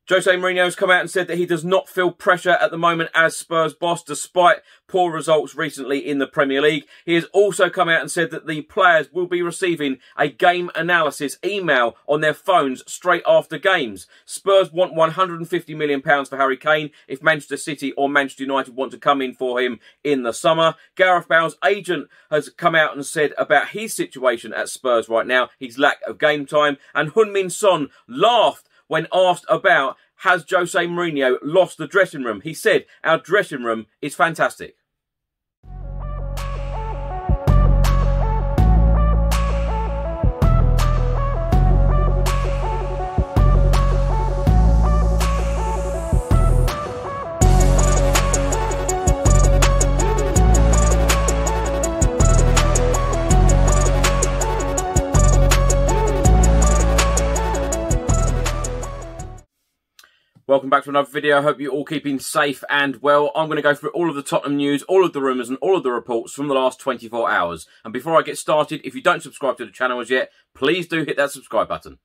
Jose Mourinho has come out and said that he does not feel pressure at the moment as Spurs boss, despite poor results recently in the Premier League. He has also come out and said that the players will be receiving a game analysis email on their phones straight after games. Spurs want £150 million for Harry Kane if Manchester City or Manchester United want to come in for him in the summer. Gareth Bale's agent has come out and said about his situation at Spurs right now, his lack of game time, and HeungMin Son laughed when asked about has Jose Mourinho lost the dressing room. He said, our dressing room is fantastic. Welcome back to another video. I hope you're all keeping safe and well. I'm going to go through all of the Tottenham news, all of the rumours and all of the reports from the last 24 hours. And before I get started, if you don't subscribe to the channel as yet, please do hit that subscribe button.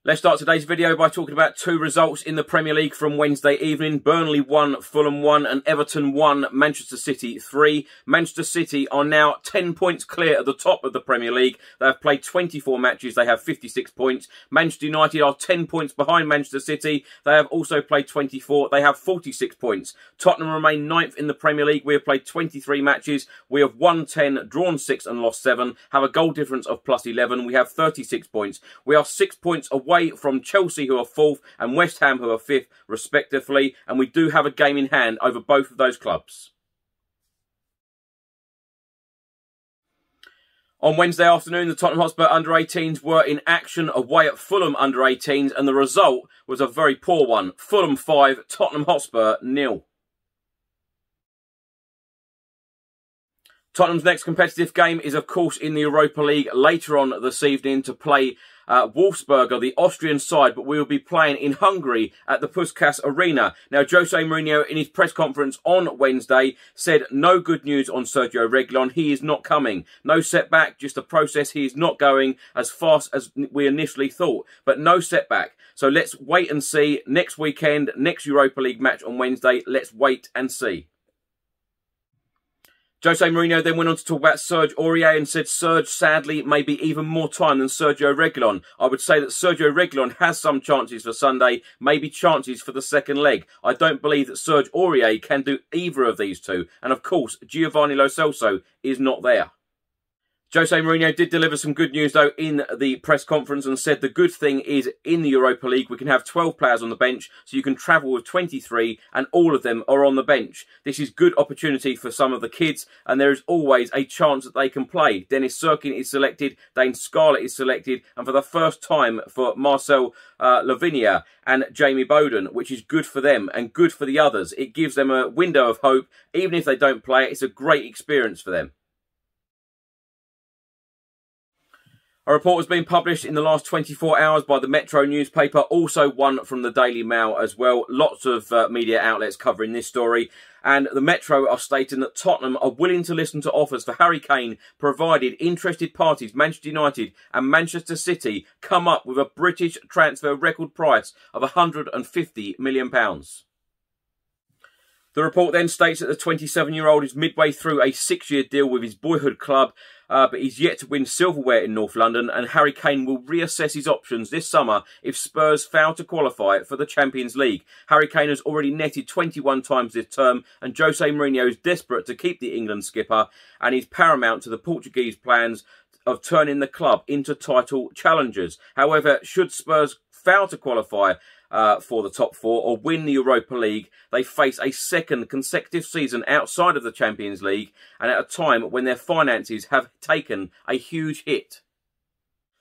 Let's start today's video by talking about two results in the Premier League from Wednesday evening. Burnley 1, Fulham 1 and Everton 1, Manchester City 3. Manchester City are now 10 points clear at the top of the Premier League. They have played 24 matches. They have 56 points. Manchester United are 10 points behind Manchester City. They have also played 24. They have 46 points. Tottenham remain 9th in the Premier League. We have played 23 matches. We have won 10, drawn 6 and lost 7. Have a goal difference of plus 11. We have 36 points. We are 6 points away from Chelsea, who are 4th, and West Ham, who are 5th, respectively, and we do have a game in hand over both of those clubs. On Wednesday afternoon, the Tottenham Hotspur under-18s were in action away at Fulham under-18s, and the result was a very poor one. Fulham 5, Tottenham Hotspur 0. Tottenham's next competitive game is, of course, in the Europa League later on this evening to play Wolfsburg, the Austrian side, but we will be playing in Hungary at the Puskás Arena. Now, Jose Mourinho, in his press conference on Wednesday, said no good news on Sergio Reguilón. He is not coming. No setback, just a process. He is not going as fast as we initially thought, but no setback. So let's wait and see. Next weekend, next Europa League match on Wednesday, let's wait and see. Jose Mourinho then went on to talk about Serge Aurier and said Serge, sadly, may be even more time than Sergio Reguilón. I would say that Sergio Reguilón has some chances for Sunday, maybe chances for the second leg. I don't believe that Serge Aurier can do either of these two. And of course, Giovanni Lo Celso is not there. Jose Mourinho did deliver some good news, though, in the press conference and said the good thing is in the Europa League we can have 12 players on the bench, so you can travel with 23 and all of them are on the bench. This is good opportunity for some of the kids and there is always a chance that they can play. Dennis Serkin is selected, Dane Scarlett is selected, and for the first time for Marcel Lavinia and Jamie Bowden, which is good for them and good for the others. It gives them a window of hope. Even if they don't play, it's a great experience for them. A report has been published in the last 24 hours by the Metro newspaper, also one from the Daily Mail as well. Lots of media outlets covering this story. And the Metro are stating that Tottenham are willing to listen to offers for Harry Kane, provided interested parties, Manchester United and Manchester City, come up with a British transfer record price of £150 million. The report then states that the 27-year-old is midway through a 6-year deal with his boyhood club, but he's yet to win silverware in North London, and Harry Kane will reassess his options this summer if Spurs fail to qualify for the Champions League. Harry Kane has already netted 21 times this term, and Jose Mourinho is desperate to keep the England skipper, and he's paramount to the Portuguese plans of turning the club into title challengers. However, should Spurs fail to qualify for the top 4 or win the Europa League, they face a second consecutive season outside of the Champions League and at a time when their finances have taken a huge hit.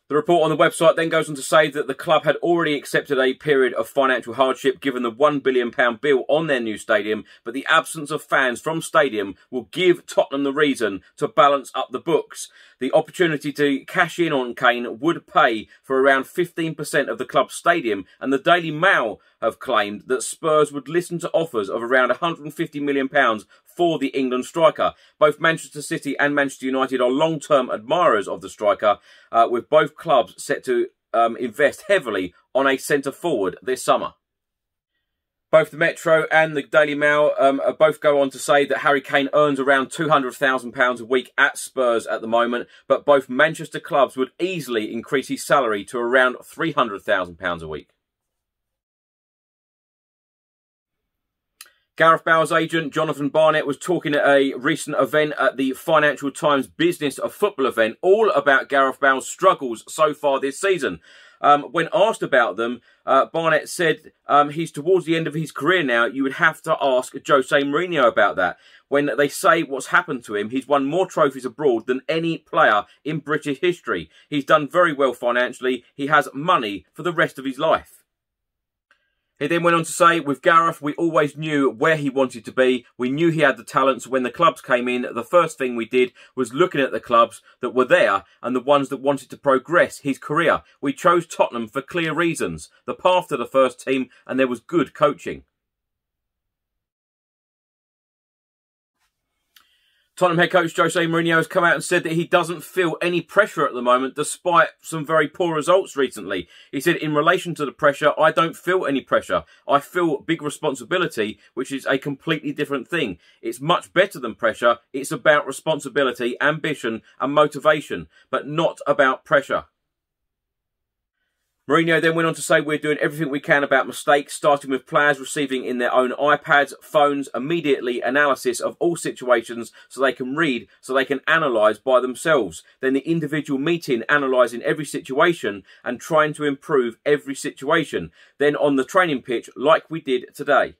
The report on the website then goes on to say that the club had already accepted a period of financial hardship given the £1 billion bill on their new stadium, but the absence of fans from stadium will give Tottenham the reason to balance up the books. The opportunity to cash in on Kane would pay for around 15% of the club's stadium, and the Daily Mail have claimed that Spurs would listen to offers of around £150 million for the England striker. Both Manchester City and Manchester United are long-term admirers of the striker, with both clubs set to invest heavily on a centre-forward this summer. Both the Metro and the Daily Mail both go on to say that Harry Kane earns around £200,000 a week at Spurs at the moment, but both Manchester clubs would easily increase his salary to around £300,000 a week. Gareth Bale's agent, Jonathan Barnett, was talking at a recent event at the Financial Times Business of Football event, all about Gareth Bale's struggles so far this season. When asked about them, Barnett said he's towards the end of his career now. You would have to ask Jose Mourinho about that. When they say what's happened to him, he's won more trophies abroad than any player in British history. He's done very well financially. He has money for the rest of his life. He then went on to say, with Gareth, we always knew where he wanted to be. We knew he had the talent, so when the clubs came in, the first thing we did was looking at the clubs that were there and the ones that wanted to progress his career. We chose Tottenham for clear reasons, the path to the first team, and there was good coaching. Tottenham head coach Jose Mourinho has come out and said that he doesn't feel any pressure at the moment despite some very poor results recently. He said, in relation to the pressure, I don't feel any pressure. I feel big responsibility, which is a completely different thing. It's much better than pressure. It's about responsibility, ambition and motivation, but not about pressure. Mourinho then went on to say, we're doing everything we can about mistakes, starting with players receiving in their own iPads, phones, immediately analysis of all situations so they can read, so they can analyse by themselves. Then the individual meeting, analysing every situation and trying to improve every situation. Then on the training pitch, like we did today.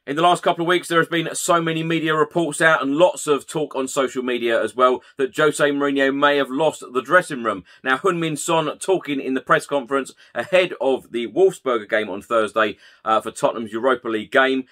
In the last couple of weeks, there has been so many media reports out and lots of talk on social media as well that Jose Mourinho may have lost the dressing room. Now, HeungMin Son talking in the press conference ahead of the Wolfsburger game on Thursday for Tottenham's Europa League game.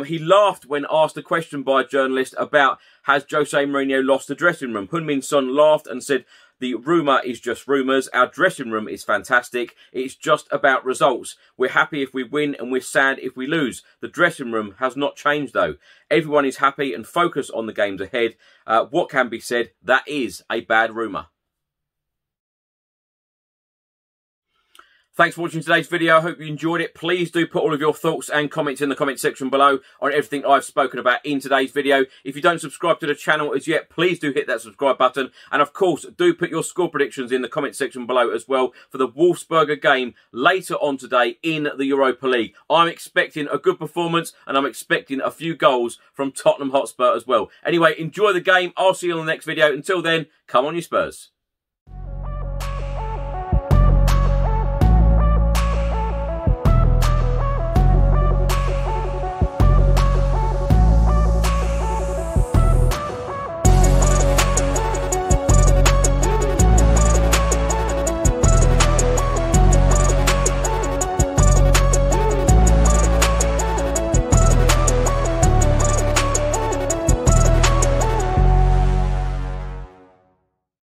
He laughed when asked a question by a journalist about, has Jose Mourinho lost the dressing room? HeungMin Son laughed and said, the rumour is just rumours. Our dressing room is fantastic. It's just about results. We're happy if we win and we're sad if we lose. The dressing room has not changed though. Everyone is happy and focused on the games ahead. What can be said? That is a bad rumour. Thanks for watching today's video. I hope you enjoyed it. Please do put all of your thoughts and comments in the comment section below on everything I've spoken about in today's video. If you don't subscribe to the channel as yet, please do hit that subscribe button. And of course, do put your score predictions in the comment section below as well for the Wolfsburger game later on today in the Europa League. I'm expecting a good performance and I'm expecting a few goals from Tottenham Hotspur as well. Anyway, enjoy the game. I'll see you on the next video. Until then, come on you Spurs.